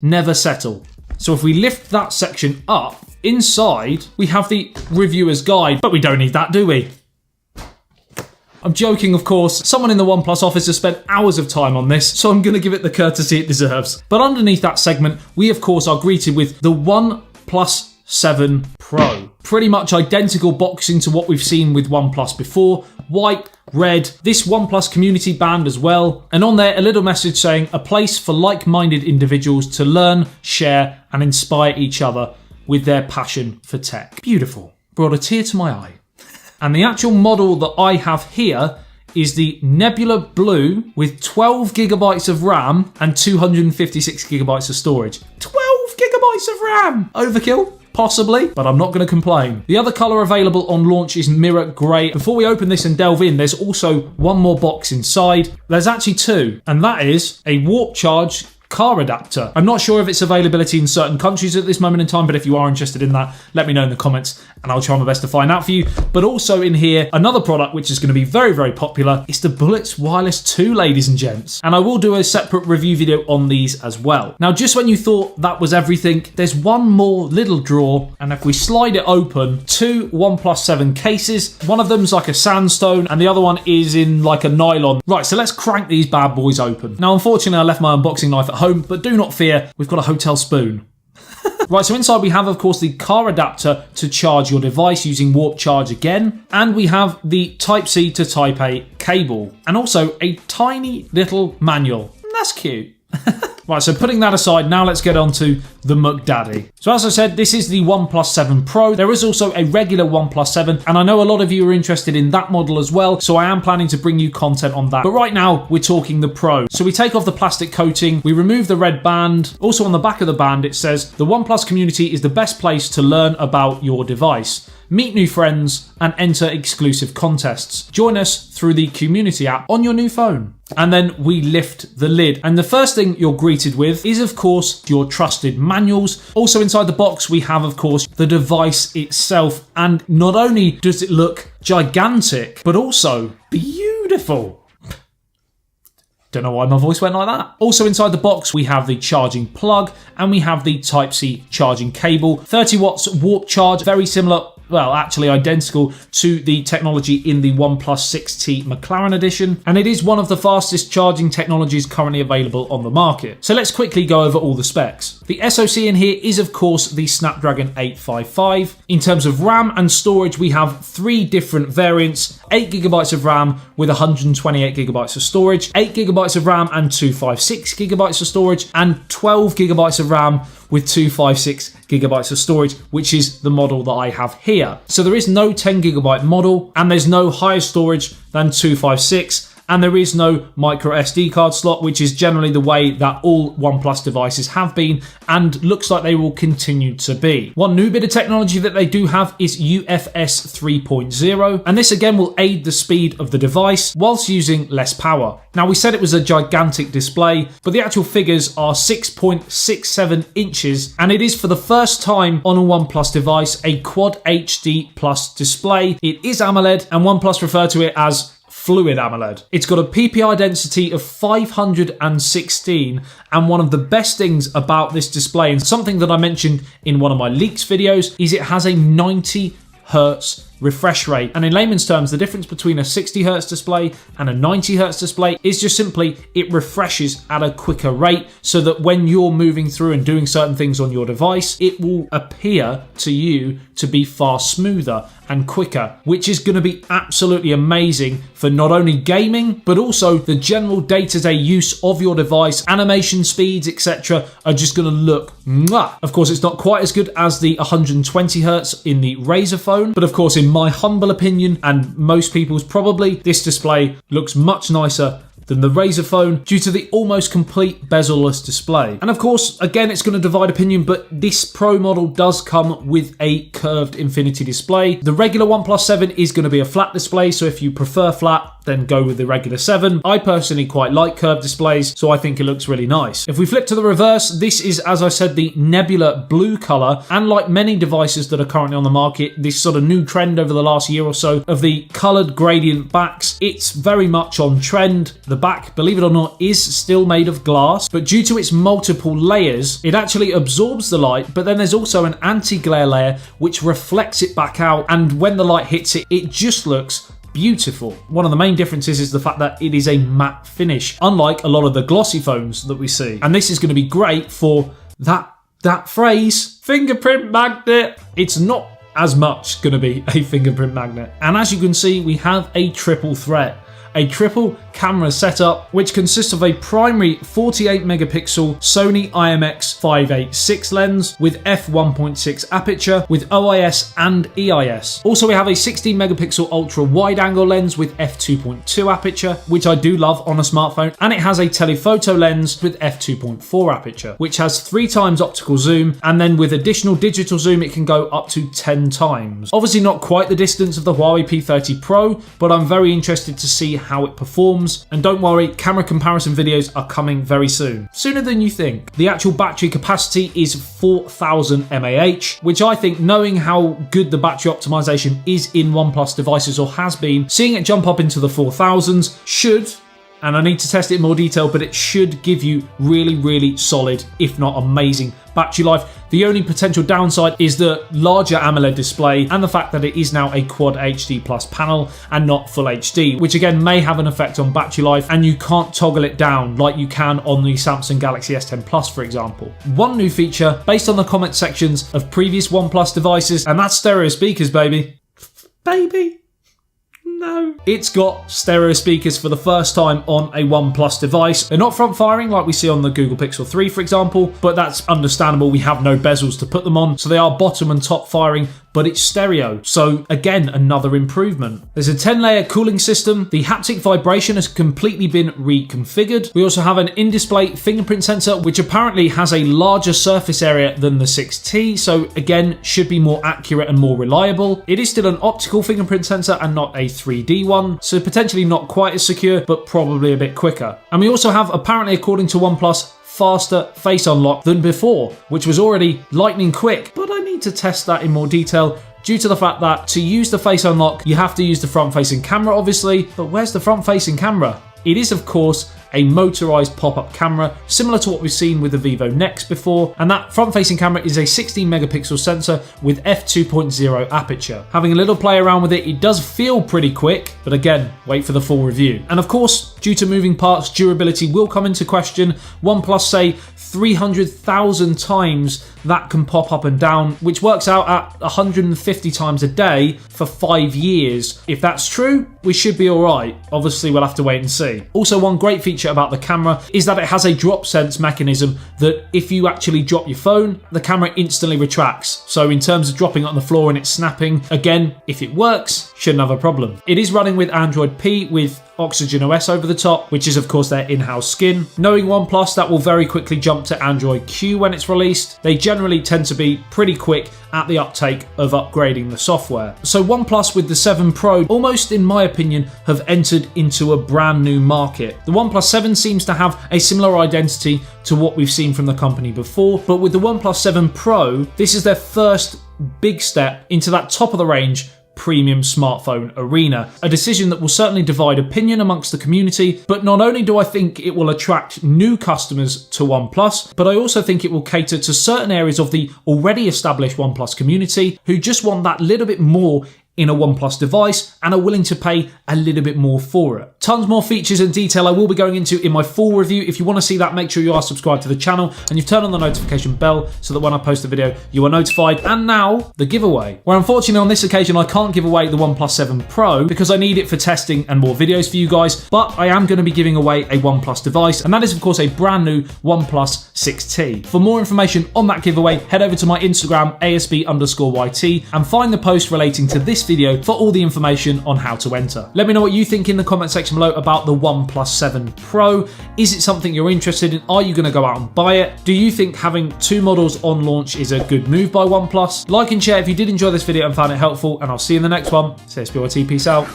never settle. So if we lift that section up, inside we have the reviewer's guide, but we don't need that, do we? I'm joking, of course. Someone in the OnePlus office has spent hours of time on this, so I'm going to give it the courtesy it deserves. But underneath that segment, we of course are greeted with the OnePlus 7 Pro. Pretty much identical boxing to what we've seen with OnePlus before. White, red, this OnePlus community band as well. And on there, a little message saying, a place for like-minded individuals to learn, share, and inspire each other with their passion for tech. Beautiful. Brought a tear to my eye. And the actual model that I have here is the Nebula Blue with 12 gigabytes of RAM and 256 gigabytes of storage. 12 gigabytes of RAM! Overkill? Possibly, but I'm not going to complain. The other colour available on launch is Mirror Grey. Before we open this and delve in, there's also one more box inside. There's actually two, and that is a Warp Charge car adapter. I'm not sure of its availability in certain countries at this moment in time, but if you are interested in that, let me know in the comments and I'll try my best to find out for you. But also in here, another product which is going to be very, very popular. It's the Bullets Wireless 2, ladies and gents. And I will do a separate review video on these as well. Now, just when you thought that was everything, there's one more little drawer. And if we slide it open, two OnePlus 7 cases. One of them's like a sandstone and the other one is in like a nylon. Right, so let's crank these bad boys open. Now, unfortunately, I left my unboxing knife at home, but do not fear, we've got a hotel spoon. Right, so inside we have, of course, the car adapter to charge your device using Warp Charge again. And we have the Type-C to Type-A cable. And also a tiny little manual. That's cute. Right, so putting that aside, now let's get on to the McDaddy. So as I said, this is the OnePlus 7 Pro. There is also a regular OnePlus 7, and I know a lot of you are interested in that model as well, so I am planning to bring you content on that. But right now, we're talking the Pro. So we take off the plastic coating, we remove the red band. Also on the back of the band, it says, the OnePlus community is the best place to learn about your device. Meet new friends and enter exclusive contests. Join us through the community app on your new phone. And then we lift the lid. And the first thing you're greeted with is, of course, your trusted manuals. Also inside the box, we have, of course, the device itself. And not only does it look gigantic, but also beautiful. Don't know why my voice went like that. Also inside the box, we have the charging plug and we have the Type-C charging cable. 30 watts Warp Charge, very similar, well, actually identical to the technology in the OnePlus 6T McLaren edition. And it is one of the fastest charging technologies currently available on the market. So let's quickly go over all the specs. The SoC in here is, of course, the Snapdragon 855. In terms of RAM and storage, we have three different variants. 8GB of RAM with 128GB of storage, 8GB of RAM and 256GB of storage, and 12GB of RAM with 256GB of storage, which is the model that I have here. So there is no 10GB model, and there's no higher storage than 256, and there is no micro SD card slot, which is generally the way that all OnePlus devices have been, and looks like they will continue to be. One new bit of technology that they do have is UFS 3.0, and this again will aid the speed of the device whilst using less power. Now, we said it was a gigantic display, but the actual figures are 6.67 inches, and it is for the first time on a OnePlus device a Quad HD Plus display. It is AMOLED, and OnePlus refer to it as Fluid AMOLED. It's got a PPI density of 516, and one of the best things about this display, and something that I mentioned in one of my leaks videos, is it has a 90 Hz refresh rate. And in layman's terms, the difference between a 60 Hz display and a 90 Hz display is just simply it refreshes at a quicker rate, so that when you're moving through and doing certain things on your device, it will appear to you to be far smoother and quicker, which is going to be absolutely amazing for not only gaming, but also the general day-to-day use of your device. Animation speeds, etc. are just going to look mwah. Of course, it's not quite as good as the 120 Hz in the Razer phone, but of course, in my humble opinion, and most people's probably, this display looks much nicer than the Razer phone due to the almost complete bezel-less display. And of course, again, it's going to divide opinion, but this Pro model does come with a curved infinity display. The regular OnePlus 7 is going to be a flat display, so if you prefer flat, then go with the regular 7. I personally quite like curved displays, so I think it looks really nice. If we flip to the reverse, this is, as I said, the Nebula blue color, and like many devices that are currently on the market, this sort of new trend over the last year or so of the colored gradient backs, it's very much on trend. The back, believe it or not, is still made of glass, but due to its multiple layers, it actually absorbs the light, but then there's also an anti-glare layer which reflects it back out, and when the light hits it, it just looks beautiful. One of the main differences is the fact that it is a matte finish, unlike a lot of the glossy phones that we see. And this is going to be great for that phrase, fingerprint magnet. It's not as much going to be a fingerprint magnet. And as you can see, we have a triple threat. A triple camera setup which consists of a primary 48 megapixel Sony IMX586 lens with f1.6 aperture with OIS and EIS. Also, we have a 16 megapixel ultra wide angle lens with f2.2 aperture, which I do love on a smartphone, and it has a telephoto lens with f2.4 aperture, which has 3 times optical zoom, and then with additional digital zoom it can go up to 10 times. Obviously not quite the distance of the Huawei P30 Pro, but I'm very interested to see how it performs. And don't worry, camera comparison videos are coming very soon. Sooner than you think. The actual battery capacity is 4000 mAh, which I think, knowing how good the battery optimization is in OnePlus devices, or has been, seeing it jump up into the 4000s should, and I need to test it in more detail, but it should give you really, really solid, if not amazing, battery life. The only potential downside is the larger AMOLED display and the fact that it is now a Quad HD Plus panel and not Full HD, which again may have an effect on battery life, and you can't toggle it down like you can on the Samsung Galaxy S10 Plus, for example. One new feature based on the comment sections of previous OnePlus devices, and that's stereo speakers, baby. Baby. No. It's got stereo speakers for the first time on a OnePlus device. They're not front firing like we see on the Google Pixel 3, for example, but that's understandable. We have no bezels to put them on, so they are bottom and top firing, but it's stereo. So again, another improvement. There's a 10-layer cooling system. The haptic vibration has completely been reconfigured. We also have an in-display fingerprint sensor, which apparently has a larger surface area than the 6T, so again, should be more accurate and more reliable. It is still an optical fingerprint sensor and not a 3D one, so potentially not quite as secure, but probably a bit quicker. And we also have, apparently according to OnePlus, faster face unlock than before, which was already lightning quick, but I need to test that in more detail due to the fact that to use the face unlock, you have to use the front-facing camera, obviously, but where's the front-facing camera? It is, of course, a motorized pop-up camera, similar to what we've seen with the Vivo Nex before, and that front-facing camera is a 16 megapixel sensor with f2.0 aperture. Having a little play around with it, it does feel pretty quick, but again, wait for the full review. And of course, due to moving parts, durability will come into question. OnePlus say 300,000 times that can pop up and down, which works out at 150 times a day for 5 years. If that's true, we should be alright. Obviously, we'll have to wait and see. Also, one great feature about the camera is that it has a drop sense mechanism that if you actually drop your phone, the camera instantly retracts. So in terms of dropping it on the floor and it snapping, again, if it works, shouldn't have a problem. It is running with Android P with Oxygen OS over the top, which is of course their in-house skin. Knowing OnePlus, that will very quickly jump to Android Q when it's released. They generally tend to be pretty quick at the uptake of upgrading the software. So OnePlus with the 7 Pro almost, in my opinion, have entered into a brand new market. The OnePlus 7 seems to have a similar identity to what we've seen from the company before, but with the OnePlus 7 Pro, this is their first big step into that top of the range premium smartphone arena, a decision that will certainly divide opinion amongst the community. But not only do I think it will attract new customers to OnePlus, but I also think it will cater to certain areas of the already established OnePlus community who just want that little bit more in a OnePlus device and are willing to pay a little bit more for it. Tons more features and detail I will be going into in my full review. If you want to see that, make sure you are subscribed to the channel and you've turned on the notification bell so that when I post a video, you are notified. And now, the giveaway, where unfortunately on this occasion, I can't give away the OnePlus 7 Pro because I need it for testing and more videos for you guys, but I am going to be giving away a OnePlus device, and that is of course a brand new OnePlus 6T. For more information on that giveaway, head over to my Instagram, ASB_YT, and find the post relating to this video for all the information on how to enter. Let me know what you think in the comment section below about the OnePlus 7 Pro. Is it something you're interested in? Are you going to go out and buy it? Do you think having 2 models on launch is a good move by OnePlus? Like and share if you did enjoy this video and found it helpful, and I'll see you in the next one. CSBYT, peace out.